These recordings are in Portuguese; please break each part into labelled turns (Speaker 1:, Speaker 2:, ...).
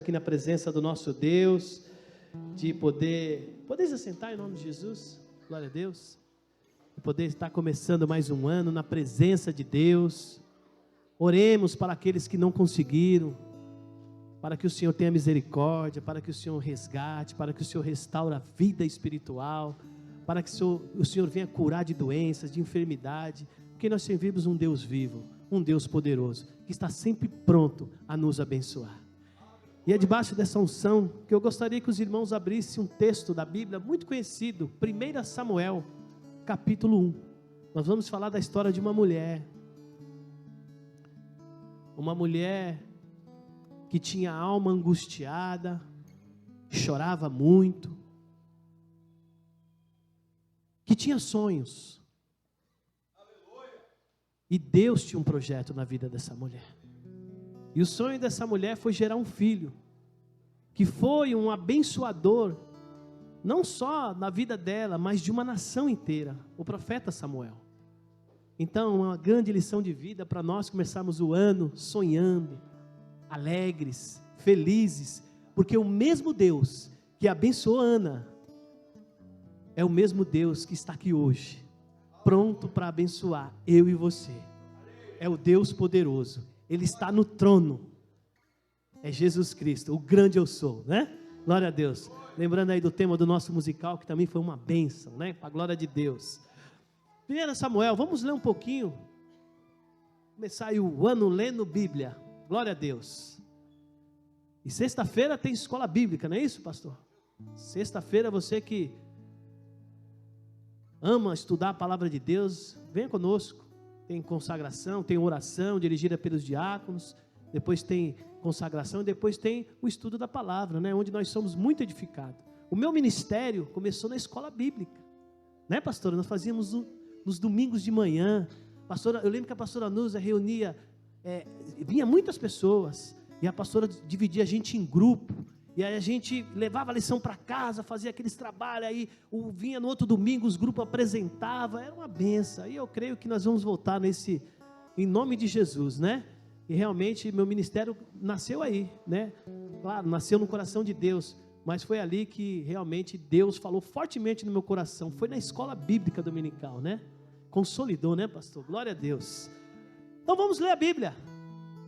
Speaker 1: Aqui na presença do nosso Deus, de poder se assentar em nome de Jesus, glória a Deus, de poder estar começando mais um ano na presença de Deus. Oremos para aqueles que não conseguiram, para que o Senhor tenha misericórdia, para que o Senhor resgate, para que o Senhor restaure a vida espiritual, para que o Senhor venha curar de doenças, de enfermidade, porque nós servimos um Deus vivo, um Deus poderoso, que está sempre pronto a nos abençoar. E é debaixo dessa unção que eu gostaria que os irmãos abrissem um texto da Bíblia muito conhecido, 1 Samuel, capítulo 1. Nós vamos falar da história de uma mulher que tinha a alma angustiada, chorava muito, que tinha sonhos. E Deus tinha um projeto na vida dessa mulher. E o sonho dessa mulher foi gerar um filho, que foi um abençoador, não só na vida dela, mas de uma nação inteira, o profeta Samuel. Então, uma grande lição de vida para nós começarmos o ano sonhando, alegres, felizes, porque o mesmo Deus que abençoou Ana, é o mesmo Deus que está aqui hoje, pronto para abençoar eu e você. É o Deus poderoso. Ele está no trono, é Jesus Cristo, o grande eu sou, né? Glória a Deus. Lembrando aí do tema do nosso musical, que também foi uma bênção, né? Para a glória de Deus. 1 Samuel, vamos ler um pouquinho, começar aí o ano lendo Bíblia, glória a Deus. E sexta-feira tem escola bíblica, não é isso, pastor? Sexta-feira, você que ama estudar a palavra de Deus, venha conosco. Tem consagração, tem oração dirigida pelos diáconos, depois tem consagração, depois tem o estudo da palavra, né? Onde nós somos muito edificados. O meu ministério começou na escola bíblica, né, pastora? Nós fazíamos nos domingos de manhã. Pastora, eu lembro que a pastora Nusa reunia, vinha muitas pessoas, e a pastora dividia a gente em grupo. E aí a gente levava a lição para casa, fazia aqueles trabalhos, aí vinha no outro domingo, os grupos apresentavam, era uma benção. E eu creio que nós vamos voltar em nome de Jesus, né? E realmente meu ministério nasceu aí, né? Claro, nasceu no coração de Deus, mas foi ali que realmente Deus falou fortemente no meu coração. Foi na escola bíblica dominical, né? Consolidou, né, pastor? Glória a Deus. Então vamos ler a Bíblia.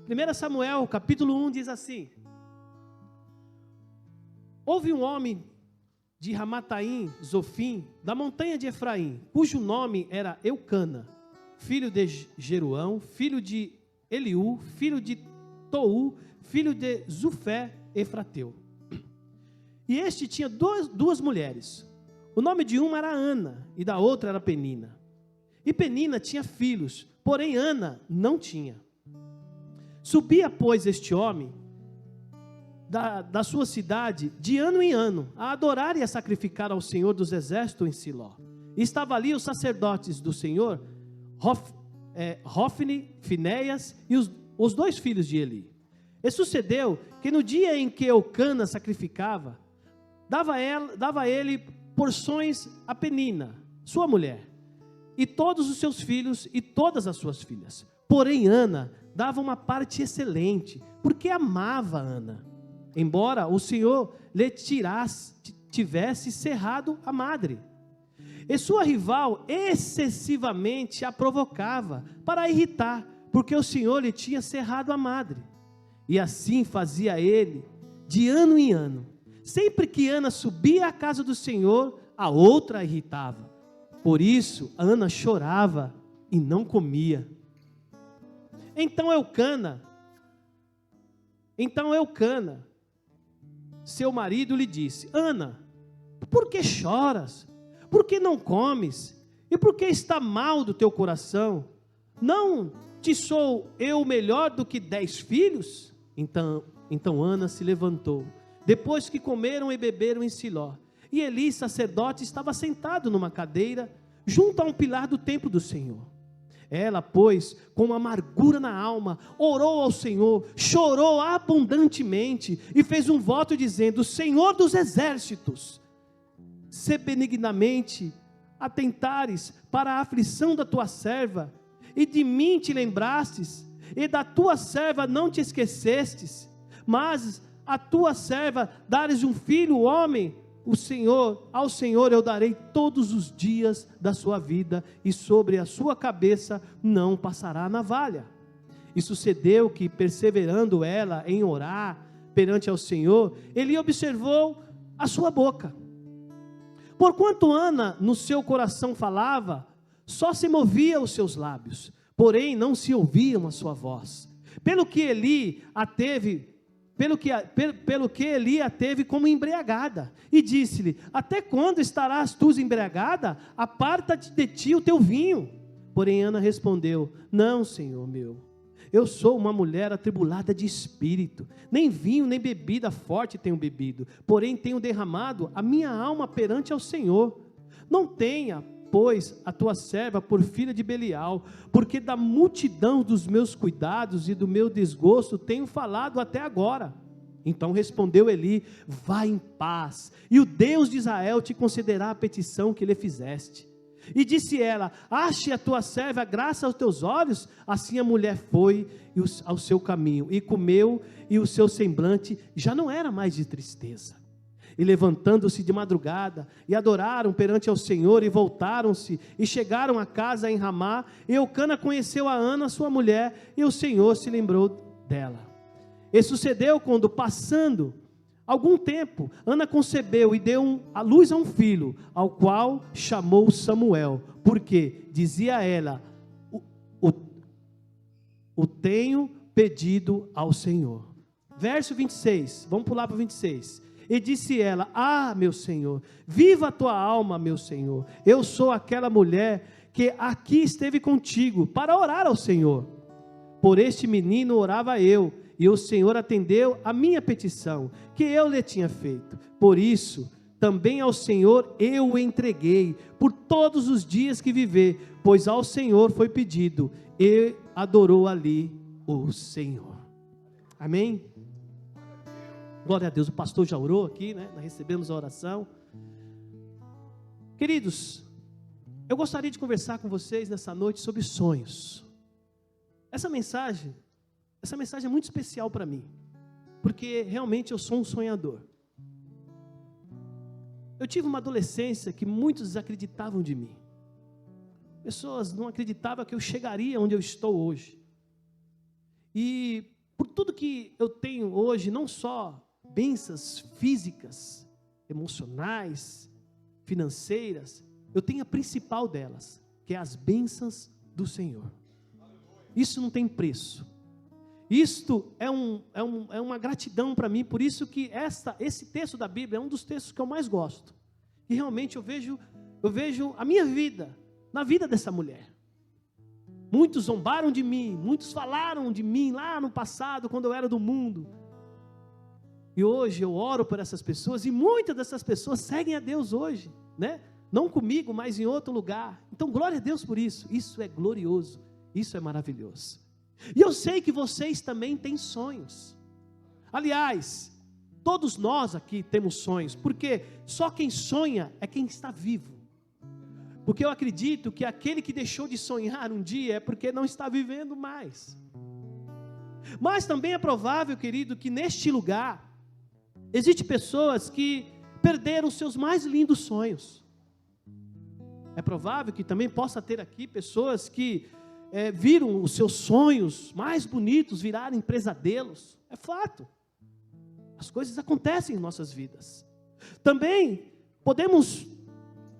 Speaker 1: 1 Samuel, capítulo 1 diz assim: houve um homem de Ramataim, Zofim, da montanha de Efraim, cujo nome era Eucana, filho de Jeruão, filho de Eliú, filho de Tou, filho de Zufé, Efrateu. E este tinha duas mulheres. O nome de uma era Ana, e da outra era Penina. E Penina tinha filhos, porém Ana não tinha. Subia, pois, este homem da sua cidade, de ano em ano, a adorar e a sacrificar ao Senhor dos Exércitos em Siló. E estava ali os sacerdotes do Senhor, Hofni, Finéias e os dois filhos de Eli. E sucedeu que no dia em que Eucana sacrificava, dava ele porções a Penina, sua mulher, e todos os seus filhos e todas as suas filhas. Porém Ana dava uma parte excelente, porque amava Ana, embora o Senhor lhe tivesse cerrado a madre. E sua rival excessivamente a provocava para irritar, porque o Senhor lhe tinha cerrado a madre. E assim fazia ele de ano em ano. Sempre que Ana subia à casa do Senhor, a outra a irritava. Por isso Ana chorava e não comia. Então Eucana, seu marido, lhe disse: Ana, por que choras? Por que não comes? E por que está mal do teu coração? Não te sou eu melhor do que 10 filhos? Então Ana se levantou, depois que comeram e beberam em Siló. E Eli, sacerdote, estava sentado numa cadeira, junto a um pilar do templo do Senhor. Ela, pois, com amargura na alma, orou ao Senhor, chorou abundantemente e fez um voto dizendo: Senhor dos exércitos, se benignamente atentares para a aflição da tua serva, e de mim te lembrastes, e da tua serva não te esquecestes, mas a tua serva dares um filho, homem, ao Senhor eu darei todos os dias da sua vida, e sobre a sua cabeça não passará navalha. E sucedeu que, perseverando ela em orar perante ao Senhor, Eli observou a sua boca. Porquanto Ana no seu coração falava, só se movia os seus lábios, porém não se ouviam a sua voz. Pelo que Eli a teve como embriagada, e disse-lhe: até quando estarás tu embriagada? Aparta-te de ti o teu vinho. Porém Ana respondeu: não, Senhor meu, eu sou uma mulher atribulada de espírito, nem vinho nem bebida forte tenho bebido, porém tenho derramado a minha alma perante ao Senhor. Não tenha, pois, a tua serva por filha de Belial, porque da multidão dos meus cuidados e do meu desgosto tenho falado até agora. Então respondeu Eli: vá em paz, e o Deus de Israel te concederá a petição que lhe fizeste. E disse ela: ache a tua serva graça aos teus olhos. Assim a mulher foi ao seu caminho, e comeu, e o seu semblante já não era mais de tristeza. E levantando-se de madrugada, e adoraram perante ao Senhor, e voltaram-se, e chegaram a casa em Ramá. E Eucana conheceu a Ana, sua mulher, e o Senhor se lembrou dela. E sucedeu quando, passando algum tempo, Ana concebeu e deu à luz a um filho, ao qual chamou Samuel, porque dizia ela: o tenho pedido ao Senhor. Verso 26, vamos pular para o 26. E disse ela: ah, meu Senhor, viva a tua alma, meu Senhor, eu sou aquela mulher que aqui esteve contigo para orar ao Senhor. Por este menino orava eu, e o Senhor atendeu a minha petição, que eu lhe tinha feito. Por isso, também ao Senhor eu o entreguei, por todos os dias que viver, pois ao Senhor foi pedido, e adorou ali o Senhor. Amém? Glória a Deus, o pastor já orou aqui, né? Nós recebemos a oração. Queridos, eu gostaria de conversar com vocês nessa noite sobre sonhos. Essa mensagem é muito especial para mim, porque realmente eu sou um sonhador. Eu tive uma adolescência que muitos desacreditavam de mim. Pessoas não acreditavam que eu chegaria onde eu estou hoje. E por tudo que eu tenho hoje, não só bênçãos físicas, emocionais, financeiras, eu tenho a principal delas, que é as bênçãos do Senhor. Isso não tem preço. Isto é uma gratidão para mim, por isso que esse texto da Bíblia é um dos textos que eu mais gosto. E realmente eu vejo a minha vida, na vida dessa mulher. Muitos zombaram de mim, muitos falaram de mim lá no passado, quando eu era do mundo. E hoje eu oro por essas pessoas, e muitas dessas pessoas seguem a Deus hoje, né? Não comigo, mas em outro lugar. Então glória a Deus por isso. Isso é glorioso, isso é maravilhoso. E eu sei que vocês também têm sonhos. Aliás, todos nós aqui temos sonhos, porque só quem sonha é quem está vivo. Porque eu acredito que aquele que deixou de sonhar um dia é porque não está vivendo mais. Mas também é provável, querido, que neste lugar existem pessoas que perderam seus mais lindos sonhos. É provável que também possa ter aqui pessoas que viram os seus sonhos mais bonitos virarem pesadelos. É fato. As coisas acontecem em nossas vidas. Também podemos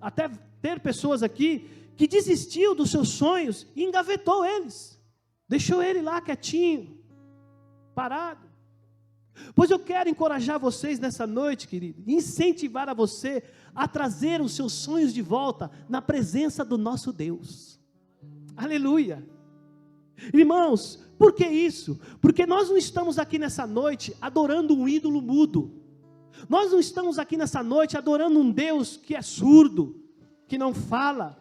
Speaker 1: até ter pessoas aqui que desistiu dos seus sonhos e engavetou eles. Deixou ele lá quietinho, parado. Pois eu quero encorajar vocês nessa noite, querido, incentivar a você a trazer os seus sonhos de volta na presença do nosso Deus. Aleluia. Irmãos, por que isso? Porque nós não estamos aqui nessa noite adorando um ídolo mudo. Nós não estamos aqui nessa noite adorando um Deus que é surdo, que não fala.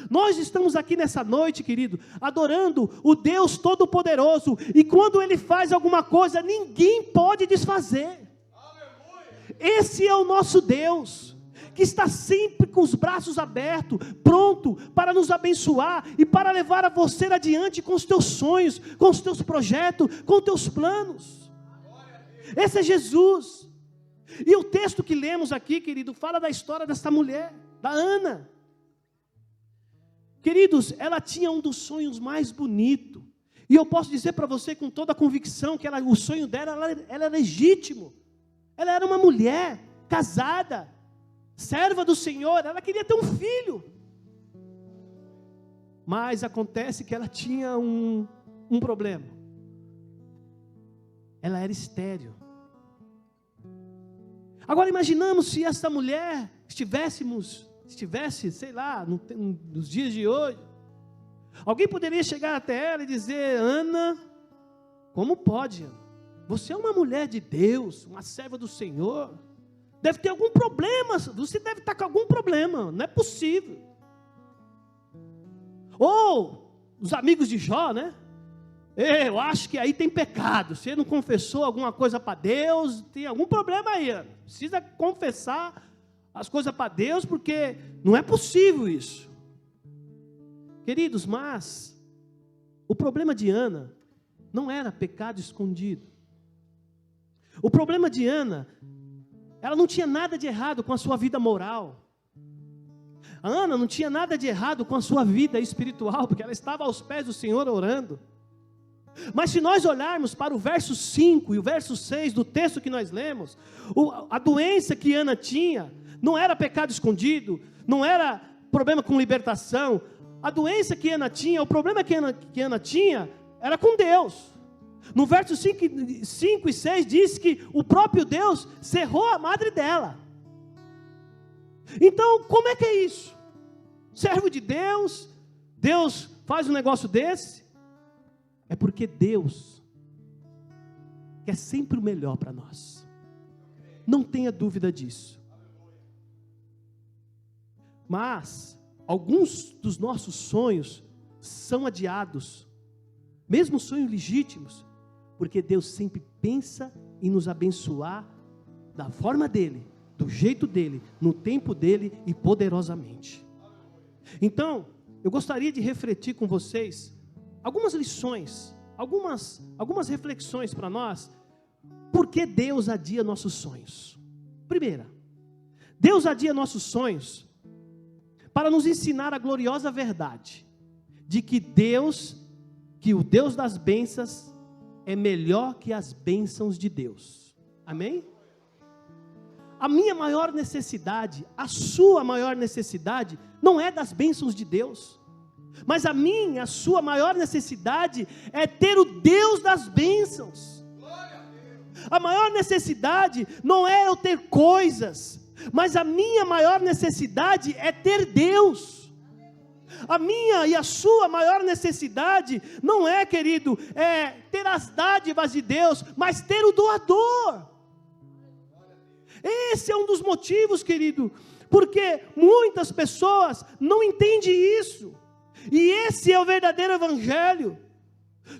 Speaker 1: Nós estamos aqui nessa noite, querido, adorando o Deus Todo-Poderoso, e quando Ele faz alguma coisa, ninguém pode desfazer. Esse é o nosso Deus, que está sempre com os braços abertos, pronto para nos abençoar, e para levar a você adiante com os teus sonhos, com os teus projetos, com os teus planos. Esse é Jesus. E o texto que lemos aqui, querido, fala da história dessa mulher, da Ana. Queridos, ela tinha um dos sonhos mais bonitos. E eu posso dizer para você com toda a convicção que o sonho dela era legítimo. Ela era uma mulher casada, serva do Senhor, ela queria ter um filho. Mas acontece que ela tinha um problema. Ela era estéril. Agora imaginamos se essa mulher estivesse, sei lá, nos dias de hoje. Alguém poderia chegar até ela e dizer: Ana, como pode? Você é uma mulher de Deus, uma serva do Senhor. Deve ter algum problema, você deve estar com algum problema, não é possível. Ou os amigos de Jó, né? Eu acho que aí tem pecado. Você não confessou alguma coisa para Deus, tem algum problema aí. Precisa confessar as coisas para Deus, porque não é possível isso. Queridos, mas o problema de Ana não era pecado escondido. O problema de Ana, ela não tinha nada de errado com a sua vida moral. A Ana não tinha nada de errado com a sua vida espiritual, porque ela estava aos pés do Senhor orando. Mas se nós olharmos para o verso 5 e o verso 6 do texto que nós lemos, a doença que Ana tinha não era pecado escondido, não era problema com libertação. A doença que Ana tinha, o problema que Ana tinha era com Deus. No verso 5 e 6 diz que o próprio Deus cerrou a madre dela. Então, como é que é isso? Servo de Deus, Deus faz um negócio desse? É porque Deus quer sempre o melhor para nós. Não tenha dúvida disso. Mas alguns dos nossos sonhos são adiados, mesmo sonhos legítimos, porque Deus sempre pensa em nos abençoar da forma dele, do jeito dele, no tempo dele e poderosamente. Então, eu gostaria de refletir com vocês algumas lições, algumas reflexões para nós. Por que Deus adia nossos sonhos? Primeira, Deus adia nossos sonhos para nos ensinar a gloriosa verdade de que o Deus das bênçãos é melhor que as bênçãos de Deus. Amém? A minha maior necessidade, a sua maior necessidade, não é das bênçãos de Deus, mas a sua maior necessidade é ter o Deus das bênçãos. A maior necessidade não é eu ter coisas, mas a minha maior necessidade é ter Deus. A minha e a sua maior necessidade não é, querido, ter as dádivas de Deus, mas ter o doador. Esse é um dos motivos, querido, porque muitas pessoas não entendem isso. E esse é o verdadeiro evangelho.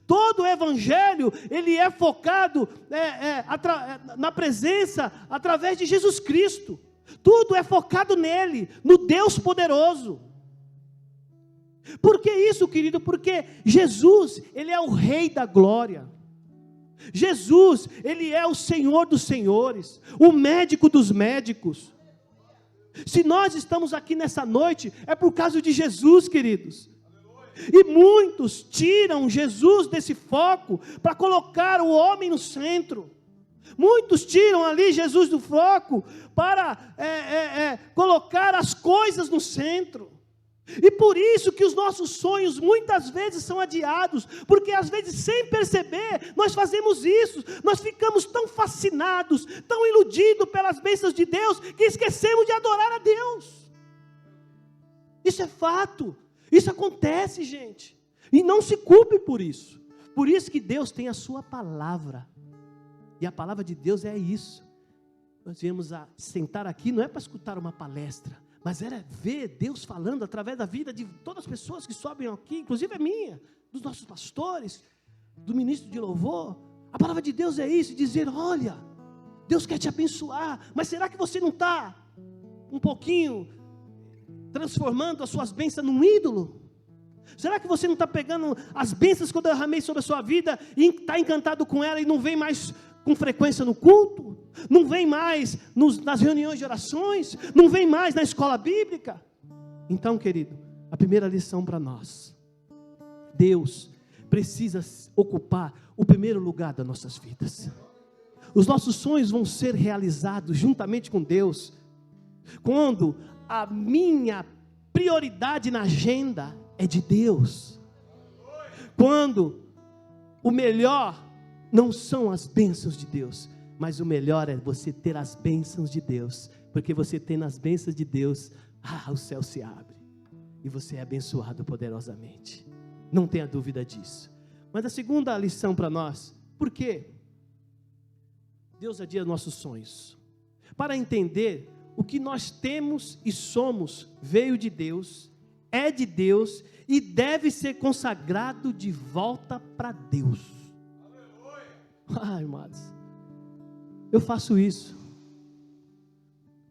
Speaker 1: Todo o evangelho, ele é focado na presença, através de Jesus Cristo. Tudo é focado nele, no Deus poderoso. Por que isso, querido? Porque Jesus, ele é o Rei da glória. Jesus, ele é o Senhor dos senhores, o médico dos médicos. Se nós estamos aqui nessa noite, é por causa de Jesus, queridos. E muitos tiram Jesus desse foco para colocar o homem no centro. Muitos tiram ali Jesus do foco para colocar as coisas no centro. E por isso que os nossos sonhos muitas vezes são adiados, porque às vezes sem perceber nós fazemos isso, nós ficamos tão fascinados, tão iludidos pelas bênçãos de Deus, que esquecemos de adorar a Deus. Isso é fato, isso acontece, gente, e não se culpe por isso. Por isso que Deus tem a sua palavra, e a palavra de Deus é isso. Nós viemos a sentar aqui, não é para escutar uma palestra, mas era ver Deus falando através da vida de todas as pessoas que sobem aqui, inclusive a minha, dos nossos pastores, do ministro de louvor. A palavra de Deus é isso, dizer: olha, Deus quer te abençoar, mas será que você não está um pouquinho transformando as suas bênçãos num ídolo? Será que você não está pegando as bênçãos que eu derramei sobre a sua vida e está encantado com ela e não vem mais com frequência no culto, não vem mais nas reuniões de orações, não vem mais na escola bíblica. Então, querido, a primeira lição para nós: Deus precisa ocupar o primeiro lugar das nossas vidas. Os nossos sonhos vão ser realizados juntamente com Deus quando a minha prioridade na agenda é de Deus. Quando o melhor não são as bênçãos de Deus, mas o melhor é você ter as bênçãos de Deus, porque você tendo as bênçãos de Deus, o céu se abre e você é abençoado poderosamente. Não tenha dúvida disso. Mas a segunda lição para nós: por quê? Deus adia nossos sonhos. Para entender o que nós temos e somos, veio de Deus, é de Deus e deve ser consagrado de volta para Deus. Ai, amados, eu faço isso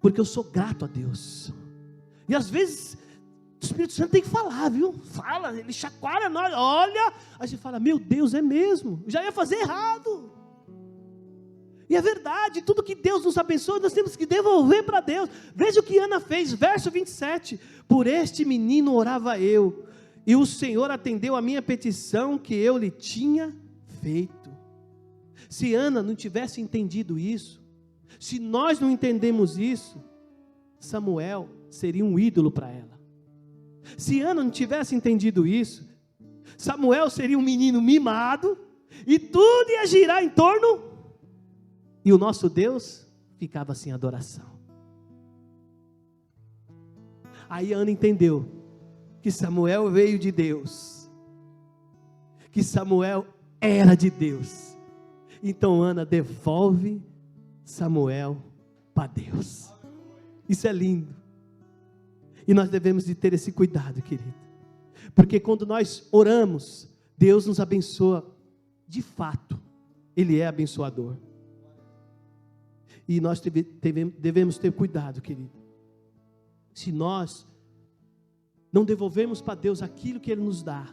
Speaker 1: porque eu sou grato a Deus. E às vezes o Espírito Santo tem que falar, viu? Fala, ele chacoalha nós, olha, a gente fala: meu Deus, é mesmo, já ia fazer errado. E é verdade, tudo que Deus nos abençoa, nós temos que devolver para Deus. Veja o que Ana fez, verso 27. Por este menino orava eu, e o Senhor atendeu a minha petição que eu lhe tinha feito. Se Ana não tivesse entendido isso, se nós não entendemos isso, Samuel seria um ídolo para ela. Se Ana não tivesse entendido isso, Samuel seria um menino mimado, e tudo ia girar em torno, e o nosso Deus ficava sem adoração. Aí Ana entendeu que Samuel veio de Deus, que Samuel era de Deus. Então Ana devolve Samuel para Deus. Isso é lindo. E nós devemos de ter esse cuidado, querido. Porque quando nós oramos, Deus nos abençoa de fato. Ele é abençoador. E nós devemos ter cuidado, querido. Se nós não devolvermos para Deus aquilo que Ele nos dá,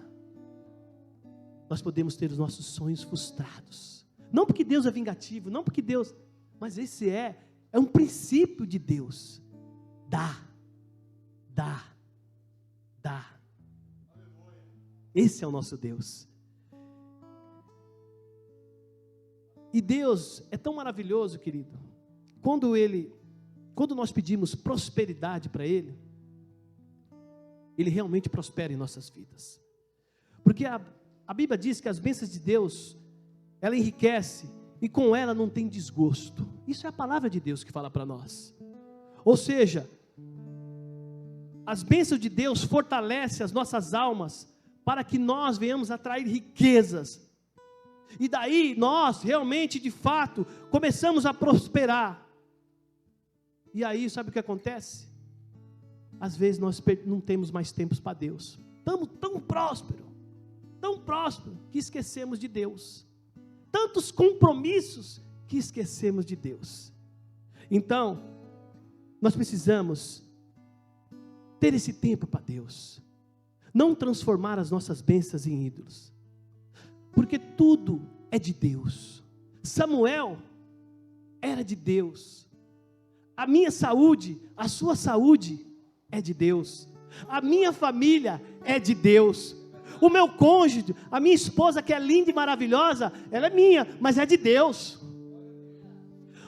Speaker 1: nós podemos ter os nossos sonhos frustrados. Não porque Deus é vingativo, não porque Deus... Mas esse é um princípio de Deus. Dá. Esse é o nosso Deus. E Deus é tão maravilhoso, querido. Quando nós pedimos prosperidade para Ele, Ele realmente prospera em nossas vidas. Porque a Bíblia diz que as bênçãos de Deus, ela enriquece e com ela não tem desgosto. Isso é a palavra de Deus que fala para nós. Ou seja, as bênçãos de Deus fortalecem as nossas almas para que nós venhamos atrair riquezas. E daí nós realmente, de fato, começamos a prosperar. E aí, sabe o que acontece? Às vezes nós não temos mais tempos para Deus. Estamos tão prósperos, que esquecemos de Deus. Tantos compromissos que esquecemos de Deus. Então, nós precisamos ter esse tempo para Deus. Não transformar as nossas bênçãos em ídolos. Porque tudo é de Deus. Samuel era de Deus. A minha saúde, a sua saúde é de Deus. A minha família é de Deus. O meu cônjuge, a minha esposa que é linda e maravilhosa, ela é minha, mas é de Deus.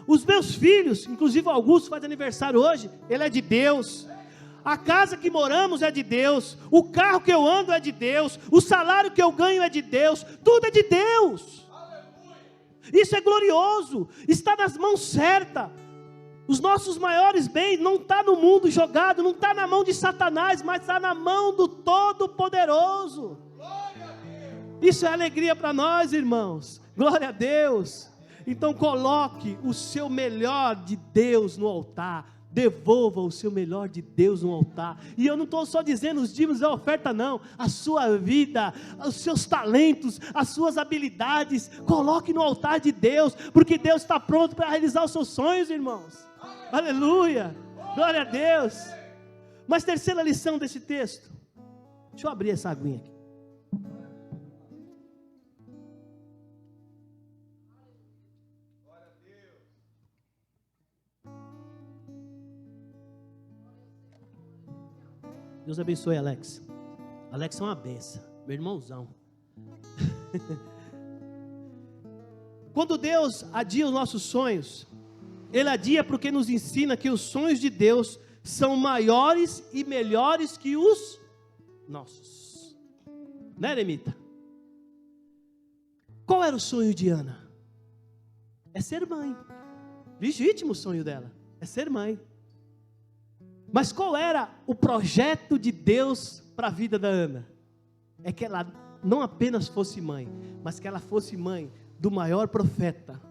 Speaker 1: Os meus filhos, inclusive o Augusto faz aniversário hoje, ele é de Deus. A casa que moramos é de Deus. O carro que eu ando é de Deus. O salário que eu ganho é de Deus. Tudo é de Deus. Isso é glorioso. Está nas mãos certas. Os nossos maiores bens não estão no mundo jogado, não está na mão de Satanás, mas está na mão do Todo-Poderoso. Isso é alegria para nós, irmãos. Glória a Deus. Então coloque o seu melhor de Deus no altar. Devolva o seu melhor de Deus no altar. E eu não estou só dizendo os dízimos da oferta, não. A sua vida, os seus talentos, as suas habilidades, coloque no altar de Deus, porque Deus está pronto para realizar os seus sonhos, irmãos. Aleluia, glória a Deus. Mas terceira lição desse texto, deixa eu abrir essa aguinha aqui. Deus abençoe, Alex. Alex é uma benção, meu irmãozão. Quando Deus adia os nossos sonhos, Ele adia porque nos ensina que os sonhos de Deus são maiores e melhores que os nossos. Né, Eremita? Qual era o sonho de Ana? É ser mãe. Legítimo o sonho dela, é ser mãe. Mas qual era o projeto de Deus para a vida da Ana? É que ela não apenas fosse mãe, mas que ela fosse mãe do maior profeta,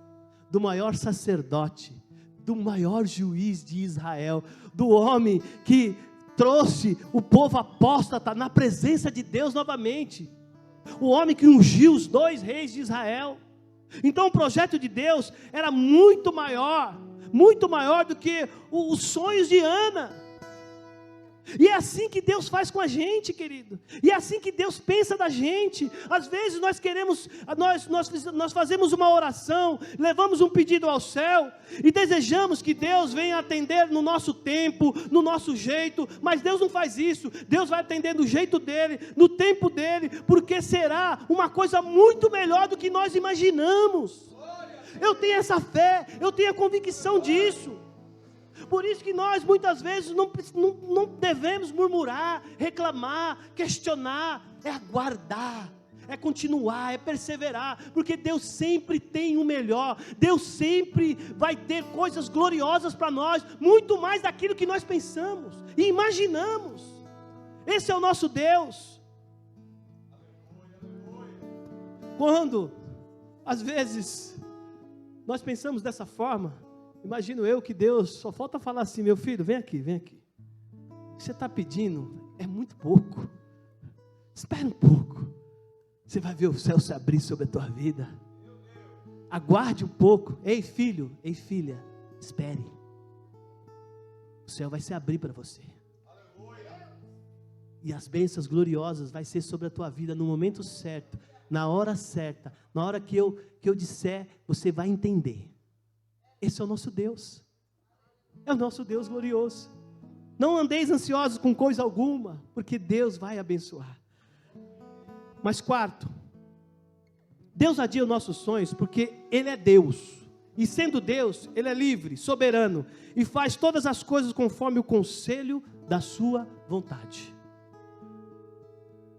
Speaker 1: do maior sacerdote, do maior juiz de Israel, do homem que trouxe o povo apóstata na presença de Deus novamente, o homem que ungiu os 2 reis de Israel. Então o projeto de Deus era muito maior do que os sonhos de Ana. E é assim que Deus faz com a gente, querido. E é assim que Deus pensa da gente. Às vezes nós queremos, nós fazemos uma oração, levamos um pedido ao céu e desejamos que Deus venha atender no nosso tempo, no nosso jeito. Mas Deus não faz isso. Deus vai atender do jeito dele, no tempo dele, porque será uma coisa muito melhor do que nós imaginamos. Eu tenho essa fé, eu tenho a convicção disso. Por isso que nós muitas vezes não devemos murmurar, reclamar, questionar. É aguardar, é continuar, é perseverar, porque Deus sempre tem o melhor. Deus sempre vai ter coisas gloriosas para nós, muito mais daquilo que nós pensamos e imaginamos. Esse é o nosso Deus. Quando às vezes nós pensamos dessa forma, imagino eu que Deus só falta falar assim: meu filho, vem aqui. O que você está pedindo é muito pouco. Espera um pouco. Você vai ver o céu se abrir sobre a tua vida. Aguarde um pouco. Ei filho, ei filha, espere. O céu vai se abrir para você. E as bênçãos gloriosas vai ser sobre a tua vida no momento certo, na hora certa, na hora que eu disser, você vai entender. Esse é o nosso Deus, é o nosso Deus glorioso. Não andeis ansiosos com coisa alguma, porque Deus vai abençoar. Mas quarto, Deus adia os nossos sonhos porque Ele é Deus, e sendo Deus, Ele é livre, soberano, e faz todas as coisas conforme o conselho da sua vontade.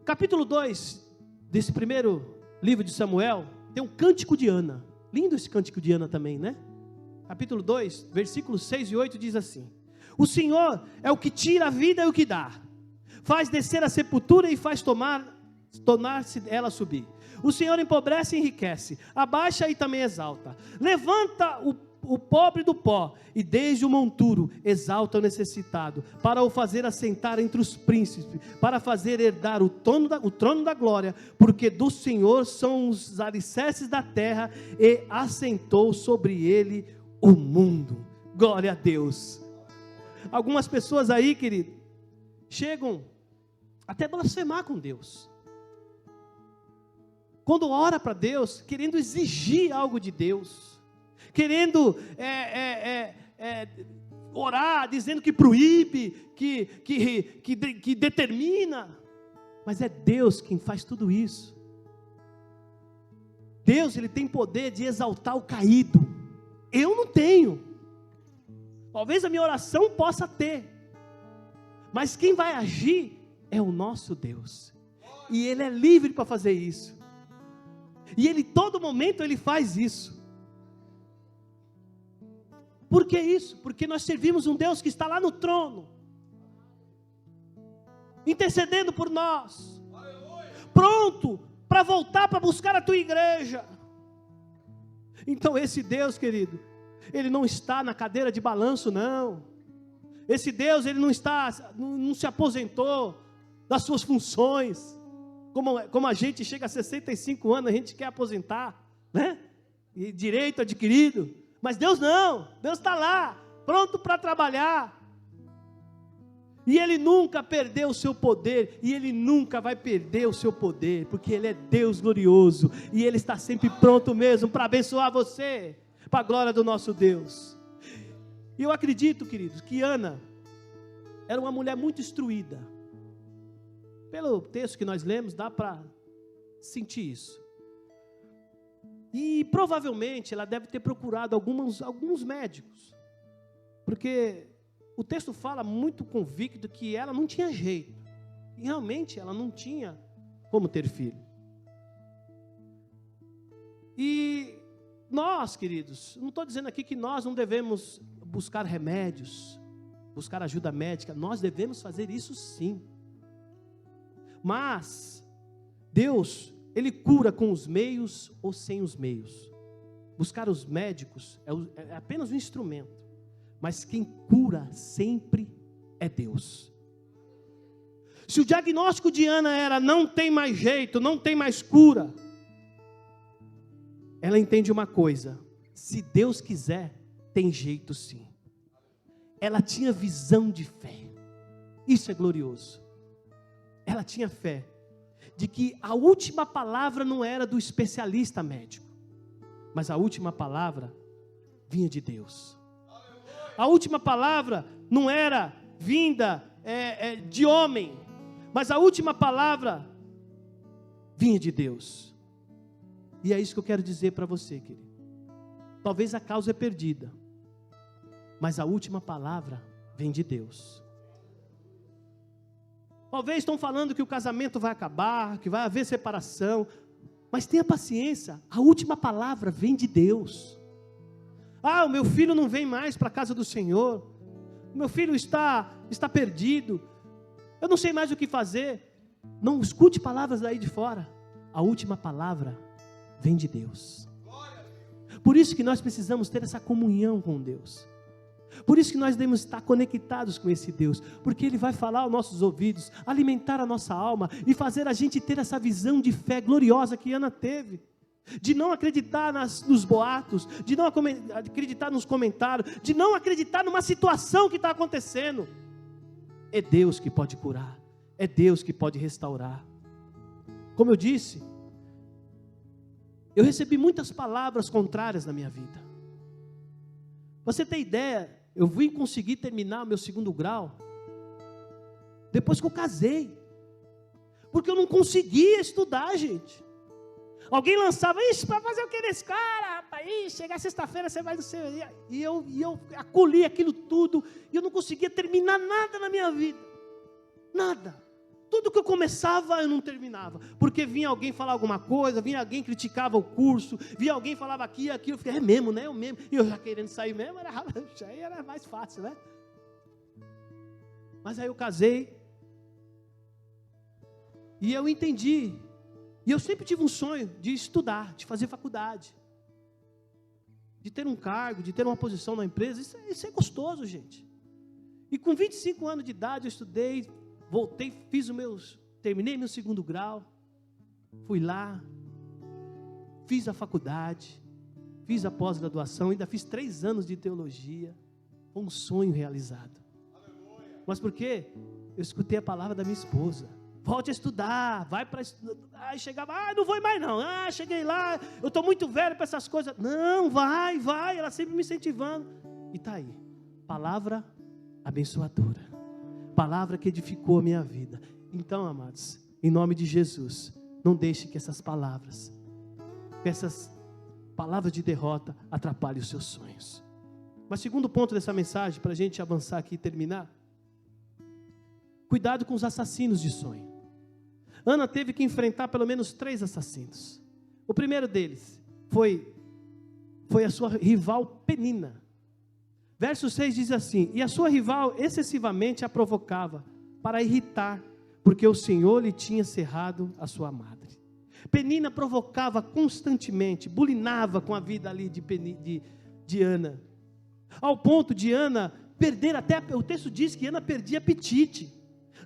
Speaker 1: Capítulo 2, desse primeiro livro de Samuel, tem um cântico de Ana. Lindo esse cântico de Ana também, né? Capítulo 2, versículos 6 e 8 diz assim: o Senhor é o que tira a vida e o que dá, faz descer a sepultura e faz tornar-se ela subir. O Senhor empobrece e enriquece, abaixa e também exalta. Levanta o pobre do pó e desde o monturo exalta o necessitado, para o fazer assentar entre os príncipes, para fazer herdar o trono da glória, porque do Senhor são os alicerces da terra e assentou sobre ele o mundo. Glória a Deus. Algumas pessoas aí, querido, chegam até blasfemar com Deus, quando ora para Deus, querendo exigir algo de Deus, querendo orar, dizendo que proíbe, que determina, mas é Deus quem faz tudo isso. Deus, Ele tem poder de exaltar o caído. Eu não tenho. Talvez a minha oração possa ter, mas quem vai agir é o nosso Deus, e Ele é livre para fazer isso, e Ele todo momento Ele faz isso. Por que isso? Porque nós servimos um Deus que está lá no trono, intercedendo por nós, pronto para voltar para buscar a tua igreja. Então esse Deus, querido, Ele não está na cadeira de balanço, não. Esse Deus, Ele não se aposentou das suas funções, como a gente chega a 65 anos, a gente quer aposentar, né? E direito adquirido. Mas Deus não, Deus está lá, pronto para trabalhar. E Ele nunca perdeu o seu poder, e Ele nunca vai perder o seu poder, porque Ele é Deus glorioso, e Ele está sempre pronto mesmo para abençoar você, para a glória do nosso Deus. E eu acredito, queridos, que Ana era uma mulher muito instruída, Pelo texto que nós lemos, dá para sentir isso. E provavelmente ela deve ter procurado alguns médicos, porque o texto fala muito convicto que ela não tinha jeito, e realmente ela não tinha como ter filho. E nós, queridos, não estou dizendo aqui que nós não devemos buscar remédios, buscar ajuda médica, nós devemos fazer isso sim. Mas Deus, Ele cura com os meios ou sem os meios. Buscar os médicos é apenas um instrumento, mas quem cura sempre é Deus. Se o diagnóstico de Ana era não tem mais jeito, não tem mais cura, ela entende uma coisa: se Deus quiser, tem jeito sim. Ela tinha visão de fé, isso é glorioso. Ela tinha fé de que a última palavra não era do especialista médico, mas a última palavra vinha de Deus. A última palavra não era vinda de homem, mas a última palavra vinha de Deus. E é isso que eu quero dizer para você, querido. Talvez a causa é perdida, mas a última palavra vem de Deus. Talvez estão falando que o casamento vai acabar, que vai haver separação, mas tenha paciência, a última palavra vem de Deus. Ah, o meu filho não vem mais para a casa do Senhor, o meu filho está perdido, eu não sei mais o que fazer. Não escute palavras daí de fora, a última palavra vem de Deus. Por isso que nós precisamos ter essa comunhão com Deus. Por isso que nós devemos estar conectados com esse Deus, porque Ele vai falar aos nossos ouvidos, alimentar a nossa alma e fazer a gente ter essa visão de fé gloriosa que Ana teve, de não acreditar nos boatos, de não acreditar nos comentários, de não acreditar numa situação que está acontecendo. É Deus que pode curar, é Deus que pode restaurar. Como eu disse, eu recebi muitas palavras contrárias na minha vida. Você tem ideia? Eu vim conseguir terminar o meu 2º grau depois que eu casei, porque eu não conseguia estudar, gente. Alguém lançava, ixi, para fazer o que nesse cara, rapaz, chegar sexta-feira você vai no seu... E eu acolhi aquilo tudo, e eu não conseguia terminar nada na minha vida, nada. Tudo que eu começava, eu não terminava, porque vinha alguém falar alguma coisa, vinha alguém criticava o curso, vinha alguém falava aqui e aquilo, eu fiquei, é mesmo, né, eu mesmo, e eu já querendo sair mesmo, aí era mais fácil, né? Mas aí eu casei, e eu entendi, e eu sempre tive um sonho de estudar, de fazer faculdade, de ter um cargo, de ter uma posição na empresa, isso é gostoso, gente. E com 25 anos de idade eu estudei, voltei, terminei meu 2º grau, fui lá, fiz a faculdade, fiz a pós-graduação, ainda fiz 3 anos de teologia, foi um sonho realizado. Mas por quê? Eu escutei a palavra da minha esposa, volte a estudar, vai para estudar. Aí chegava, não vou mais não, cheguei lá, eu estou muito velho para essas coisas, não, vai, ela sempre me incentivando, e está aí, palavra abençoadora, palavra que edificou a minha vida. Então, amados, em nome de Jesus, não deixe que essas palavras de derrota atrapalhem os seus sonhos. Mas 2º ponto dessa mensagem, para a gente avançar aqui e terminar, cuidado com os assassinos de sonho. Ana teve que enfrentar pelo menos 3 assassinos. O primeiro deles foi a sua rival Penina. Verso 6 diz assim, e a sua rival excessivamente a provocava para irritar, porque o Senhor lhe tinha cerrado a sua madre. Penina provocava constantemente, bulinava com a vida ali de Ana, ao ponto de Ana perder até, o texto diz que Ana perdia apetite,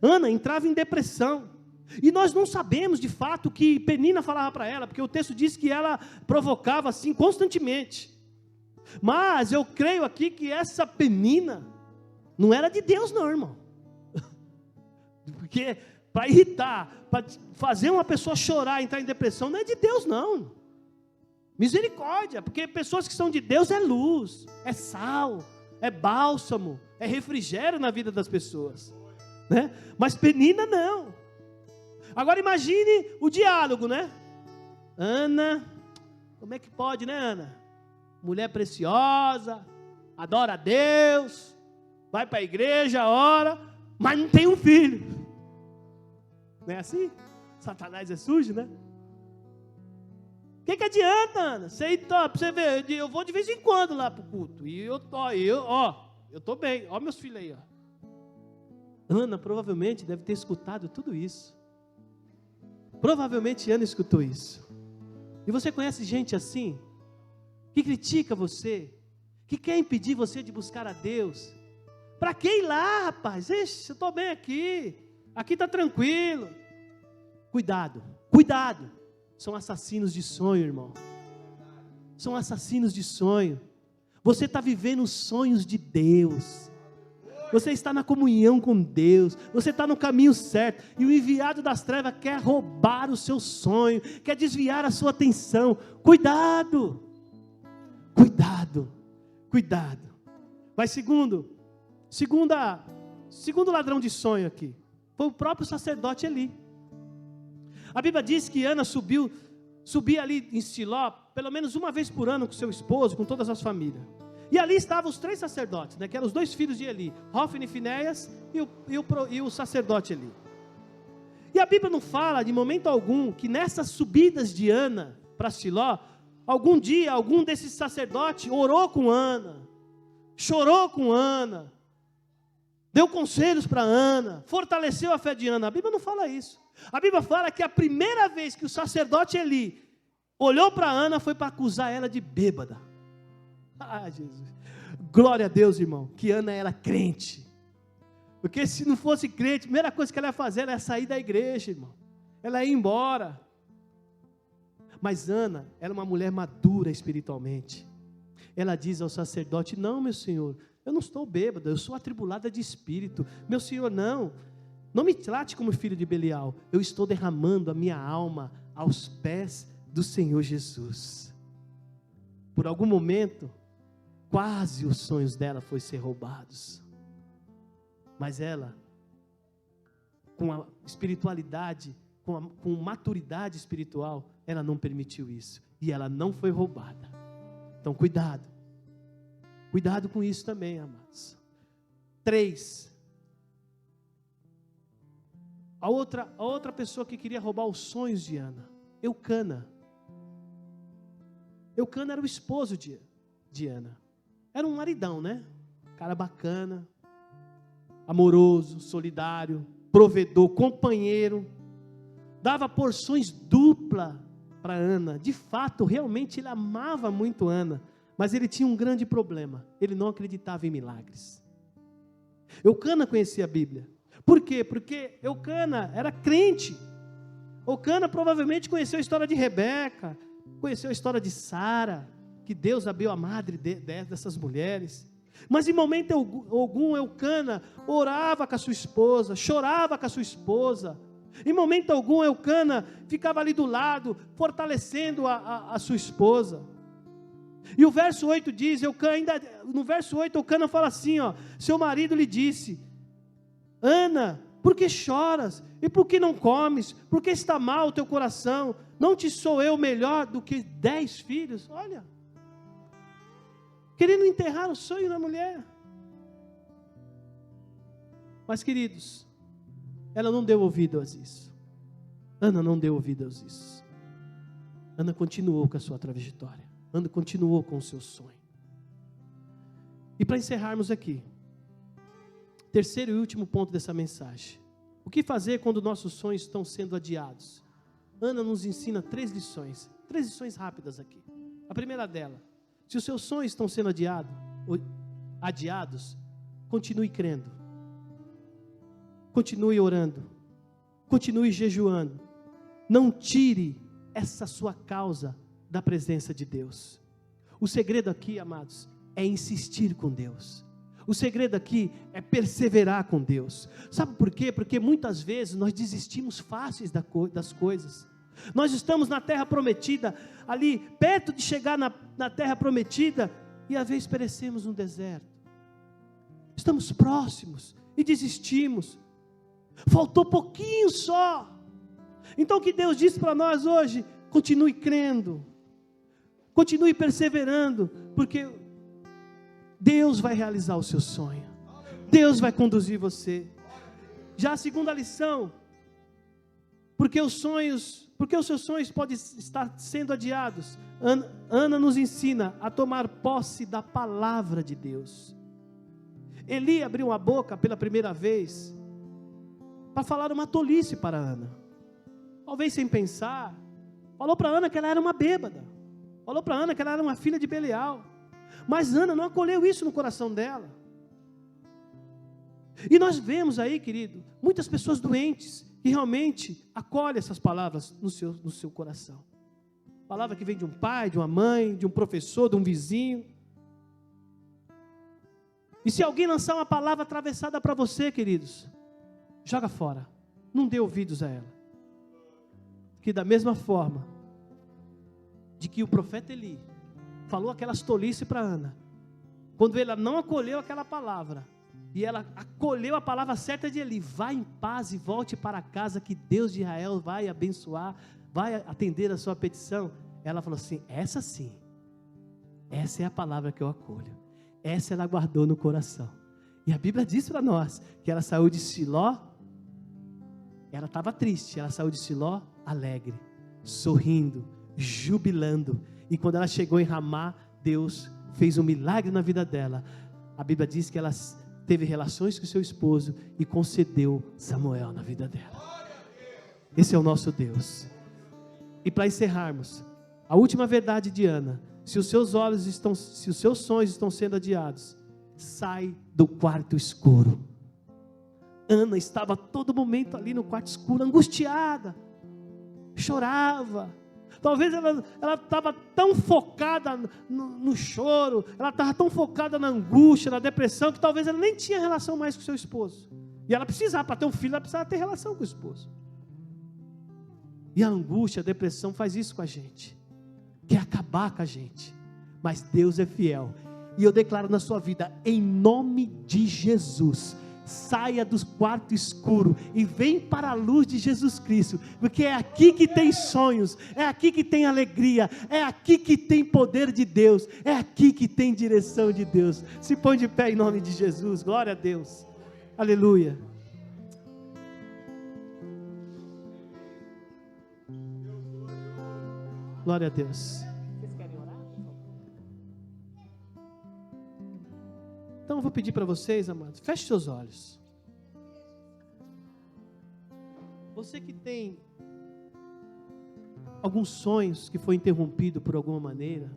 Speaker 1: Ana entrava em depressão, e nós não sabemos de fato o que Penina falava para ela, porque o texto diz que ela provocava assim constantemente. Mas eu creio aqui que essa Penina não era de Deus não, irmão. Porque para irritar, para fazer uma pessoa chorar, entrar em depressão, não é de Deus não. Misericórdia, porque pessoas que são de Deus é luz, é sal, é bálsamo, é refrigério na vida das pessoas, né? Mas Penina não. Agora imagine o diálogo, né? Ana, como é que pode, né, Ana? Mulher preciosa, adora a Deus, vai para a igreja, ora, mas não tem um filho. Não é assim? Satanás é sujo, né? O que adianta, Ana? Você ver, eu vou de vez em quando lá para o culto. E eu estou bem. Ó meus filhos aí, ó. Ana provavelmente deve ter escutado tudo isso. Provavelmente Ana escutou isso. E você conhece gente assim? Que critica você? Que quer impedir você de buscar a Deus? Para que ir lá, rapaz? Ixi, eu estou bem aqui. Aqui está tranquilo. Cuidado, cuidado. São assassinos de sonho, irmão. São assassinos de sonho. Você está vivendo os sonhos de Deus. Você está na comunhão com Deus. Você está no caminho certo. E o enviado das trevas quer roubar o seu sonho. Quer desviar a sua atenção. Cuidado. Cuidado. Cuidado. Mas segundo ladrão de sonho aqui, foi o próprio sacerdote Eli. A Bíblia diz que Ana subia ali em Siló, pelo menos uma vez por ano com seu esposo, com todas as famílias. E ali estavam os 3 sacerdotes, né, que eram os 2 filhos de Eli, Hofni e Finéias e o sacerdote Eli. E a Bíblia não fala de momento algum que nessas subidas de Ana para Siló, algum dia algum desses sacerdotes orou com Ana, chorou com Ana, deu conselhos para Ana, fortaleceu a fé de Ana. A Bíblia não fala isso. A Bíblia fala que a primeira vez que o sacerdote Eli olhou para Ana foi para acusar ela de bêbada. Ah, Jesus. Glória a Deus, irmão, que Ana era crente. Porque se não fosse crente, a primeira coisa que ela ia fazer era sair da igreja, irmão. Ela ia embora. Mas Ana era uma mulher madura espiritualmente. Ela diz ao sacerdote: não, meu senhor, eu não estou bêbada, eu sou atribulada de espírito. Meu senhor, não me trate como filho de Belial. Eu estou derramando a minha alma aos pés do Senhor Jesus. Por algum momento, quase os sonhos dela foram ser roubados. Mas ela, com a espiritualidade, com maturidade espiritual, ela não permitiu isso. E ela não foi roubada. Então, cuidado. Cuidado com isso também, amados. 3. A outra pessoa que queria roubar os sonhos de Ana, Eucana. Eucana era o esposo de Ana. Era um maridão, né? Cara bacana, amoroso, solidário, provedor, companheiro. Dava porções duplas para Ana. De fato, realmente ele amava muito Ana. Mas ele tinha um grande problema. Ele não acreditava em milagres. Eucana conhecia a Bíblia. Por quê? Porque Eucana era crente. Eucana provavelmente conheceu a história de Rebeca, conheceu a história de Sara, que Deus abriu a madre dessas mulheres. Mas em momento algum Eucana orava com a sua esposa, chorava com a sua esposa. Em momento algum Eucana ficava ali do lado, fortalecendo a sua esposa. E o verso 8 diz, no verso 8 Eucana fala assim, seu marido lhe disse: Ana, por que choras? E por que não comes? Por que está mal o teu coração? Não te sou eu melhor do que 10 filhos? Olha, querendo enterrar o sonho da mulher. Mas queridos, ela não deu ouvido a isso. Ana não deu ouvido a isso. Ana continuou com a sua trajetória. Ana continuou com o seu sonho. E para encerrarmos aqui, terceiro e último ponto dessa mensagem: o que fazer quando nossos sonhos estão sendo adiados? Ana nos ensina 3 lições rápidas aqui. A primeira dela: se os seus sonhos estão sendo adiados, continue crendo, continue orando, continue jejuando. Não tire essa sua causa da presença de Deus. O segredo aqui, amados, é insistir com Deus. O segredo aqui é perseverar com Deus. Sabe por quê? Porque muitas vezes nós desistimos fáceis das coisas. Nós estamos na terra prometida, ali perto de chegar na terra prometida, e às vezes perecemos no deserto. Estamos próximos e desistimos. Faltou pouquinho só. Então o que Deus diz para nós hoje? Continue crendo, continue perseverando, porque Deus vai realizar o seu sonho, Deus vai conduzir você. Já a segunda lição, porque os seus sonhos podem estar sendo adiados. Ana nos ensina a tomar posse da palavra de Deus. Eli abriu a boca pela primeira vez para falar uma tolice para Ana, talvez sem pensar. Falou para Ana que ela era uma bêbada, falou para Ana que ela era uma filha de Belial, mas Ana não acolheu isso no coração dela. E nós vemos aí, querido, muitas pessoas doentes que realmente acolhem essas palavras no seu coração. Palavra que vem de um pai, de uma mãe, de um professor, de um vizinho. E se alguém lançar uma palavra atravessada para você, queridos, joga fora, não dê ouvidos a ela. Que da mesma forma de que o profeta Eli falou aquelas tolices para Ana, quando ela não acolheu aquela palavra, e ela acolheu a palavra certa de Eli, vá em paz e volte para casa, que Deus de Israel vai abençoar, vai atender a sua petição. Ela falou assim, essa sim, essa é a palavra que eu acolho, essa ela guardou no coração. E a Bíblia diz para nós, que ela saiu de Siló, ela estava triste, ela saiu de Siló alegre, sorrindo, jubilando, e quando ela chegou em Ramá, Deus fez um milagre na vida dela. A Bíblia diz que ela teve relações com seu esposo e concedeu Samuel na vida dela. Esse é o nosso Deus. E para encerrarmos, a última verdade de Ana: se os seus sonhos estão sendo adiados, sai do quarto escuro. Ana estava a todo momento ali no quarto escuro, angustiada, chorava. Talvez ela estava tão focada no choro, ela estava tão focada na angústia, na depressão, que talvez ela nem tinha relação mais com seu esposo. E ela precisava, para ter um filho, ela precisava ter relação com o esposo. E a angústia, a depressão faz isso com a gente, quer acabar com a gente. Mas Deus é fiel, e eu declaro na sua vida, em nome de Jesus, saia do quarto escuro e vem para a luz de Jesus Cristo, porque é aqui que tem sonhos, é aqui que tem alegria, é aqui que tem poder de Deus, é aqui que tem direção de Deus. Se põe de pé em nome de Jesus, glória a Deus, aleluia. Glória a Deus. Vocês querem orar? Então eu vou pedir para vocês, amados, feche seus olhos. Você que tem alguns sonhos que foi interrompido por alguma maneira,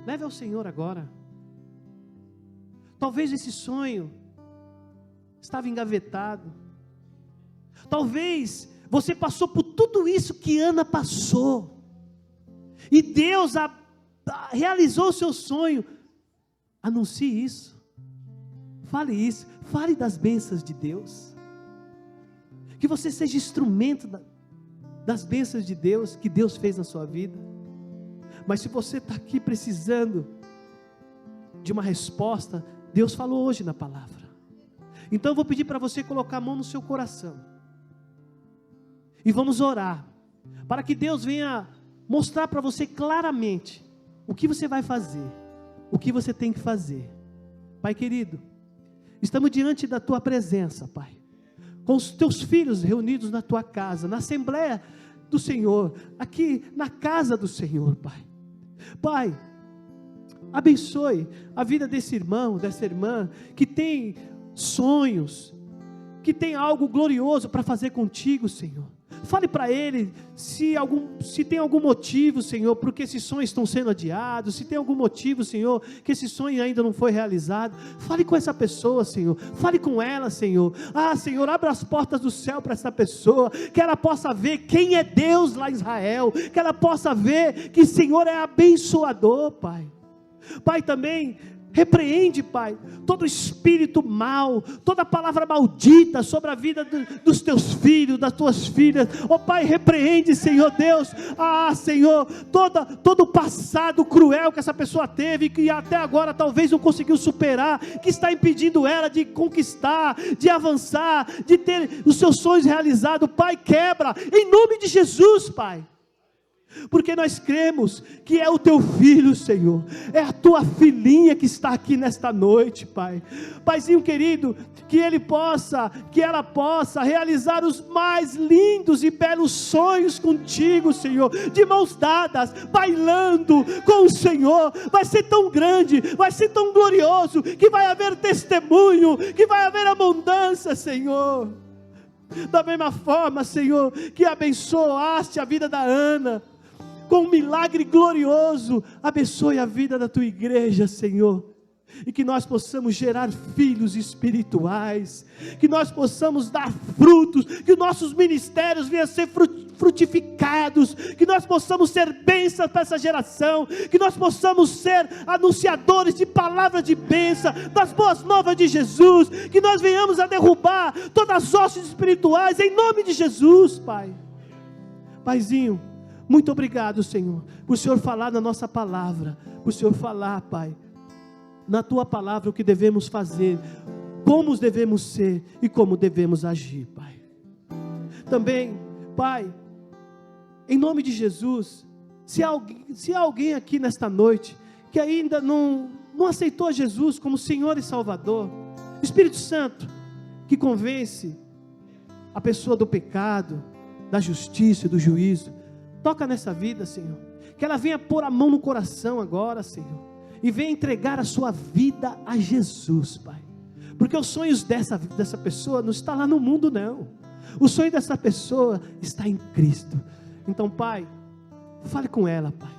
Speaker 1: leve ao Senhor agora. Talvez esse sonho estava engavetado. Talvez você passou por tudo isso que Ana passou, e Deus realizou o seu sonho. Anuncie isso, fale isso, fale das bênçãos de Deus, que você seja instrumento das bênçãos de Deus, que Deus fez na sua vida. Mas se você está aqui precisando de uma resposta, Deus falou hoje na palavra. Então eu vou pedir para você colocar a mão no seu coração, e vamos orar, para que Deus venha mostrar para você claramente o que você vai fazer, o que você tem que fazer. Pai querido, estamos diante da Tua presença, Pai, com os Teus filhos reunidos na Tua casa, na Assembleia do Senhor, aqui na casa do Senhor, Pai. Pai, abençoe a vida desse irmão, dessa irmã, que tem sonhos, que tem algo glorioso para fazer contigo, Senhor. Fale para ele se tem algum motivo, Senhor, porque esses sonhos estão sendo adiados, se tem algum motivo, Senhor, que esse sonho ainda não foi realizado. Fale com essa pessoa, Senhor, fale com ela, Senhor. Senhor, abra as portas do céu para essa pessoa, que ela possa ver quem é Deus lá em Israel, que ela possa ver que o Senhor é abençoador, Pai. Pai, também Repreende, Pai, todo espírito mau, toda palavra maldita sobre a vida dos teus filhos, das tuas filhas. Ó Pai, repreende, Senhor Deus. Senhor, todo o passado cruel que essa pessoa teve, que até agora talvez não conseguiu superar, que está impedindo ela de conquistar, de avançar, de ter os seus sonhos realizados. Pai, quebra, em nome de Jesus, Pai. Porque nós cremos que é o teu filho, Senhor, é a tua filhinha que está aqui nesta noite, Pai. Paizinho querido, que ela possa realizar os mais lindos e belos sonhos contigo, Senhor, de mãos dadas, bailando com o Senhor. Vai ser tão grande, vai ser tão glorioso, que vai haver testemunho, que vai haver abundância, Senhor. Da mesma forma, Senhor, que abençoaste a vida da Ana com um milagre glorioso, abençoe a vida da tua igreja, Senhor, e que nós possamos gerar filhos espirituais, que nós possamos dar frutos, que os nossos ministérios venham a ser frutificados, que nós possamos ser bênçãos para essa geração, que nós possamos ser anunciadores de palavras de bênção, das boas novas de Jesus, que nós venhamos a derrubar todas as hostes espirituais, em nome de Jesus, Pai. Paizinho, muito obrigado, Senhor, por o Senhor falar na nossa palavra, por o Senhor falar, Pai, na tua palavra o que devemos fazer, como devemos ser e como devemos agir, Pai. Também, Pai, em nome de Jesus, se há alguém aqui nesta noite que ainda não aceitou Jesus como Senhor e Salvador, Espírito Santo, que convence a pessoa do pecado, da justiça e do juízo, toca nessa vida, Senhor, que ela venha pôr a mão no coração agora, Senhor, e venha entregar a sua vida a Jesus, Pai, porque os sonhos dessa pessoa não está lá no mundo, não. O sonho dessa pessoa está em Cristo. Então, Pai, fale com ela, Pai,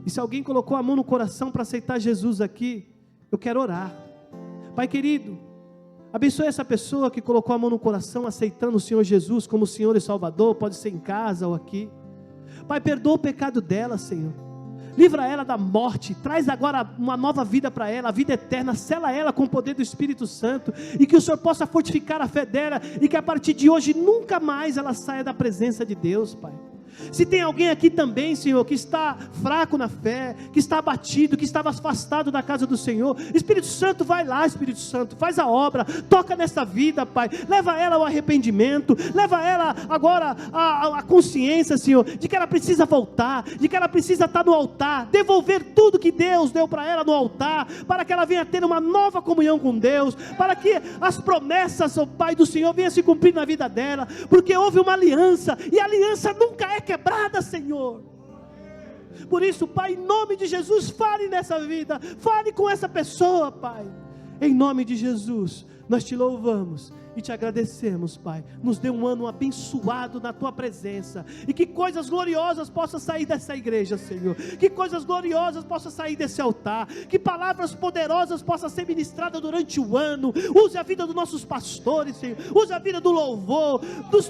Speaker 1: e se alguém colocou a mão no coração para aceitar Jesus aqui, eu quero orar. Pai querido, abençoe essa pessoa que colocou a mão no coração, aceitando o Senhor Jesus como Senhor e Salvador, pode ser em casa ou aqui. Pai, perdoa o pecado dela, Senhor, livra ela da morte, traz agora uma nova vida para ela, a vida eterna, sela ela com o poder do Espírito Santo, e que o Senhor possa fortificar a fé dela, e que a partir de hoje nunca mais ela saia da presença de Deus, Pai. Se tem alguém aqui também, Senhor, que está fraco na fé, que está abatido, que estava afastado da casa do Senhor, Espírito Santo, vai lá, Espírito Santo, faz a obra, toca nessa vida, Pai, leva ela ao arrependimento, leva ela agora à consciência, Senhor, de que ela precisa voltar, de que ela precisa estar no altar, devolver tudo que Deus deu para ela no altar, para que ela venha ter uma nova comunhão com Deus, para que as promessas, ó Pai do Senhor, venham se cumprir na vida dela, porque houve uma aliança, e a aliança nunca é quebrada, Senhor. Por isso, Pai, em nome de Jesus, fale nessa vida, fale com essa pessoa, Pai, em nome de Jesus. Nós te louvamos e te agradecemos, Pai. Nos dê um ano abençoado na tua presença, e que coisas gloriosas possam sair dessa igreja, Senhor, que coisas gloriosas possam sair desse altar, que palavras poderosas possam ser ministradas durante o ano. Use a vida dos nossos pastores, Senhor, use a vida do louvor,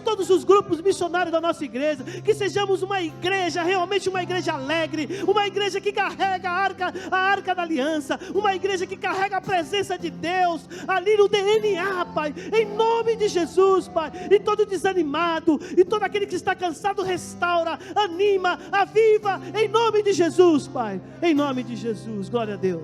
Speaker 1: todos os grupos missionários da nossa igreja, que sejamos uma igreja, realmente uma igreja alegre, uma igreja que carrega a arca da aliança, uma igreja que carrega a presença de Deus ali no DNA, Pai, em nome de Jesus, Pai. E todo desanimado, e todo aquele que está cansado, restaura, anima, aviva, em nome de Jesus, Pai, em nome de Jesus. Glória a Deus.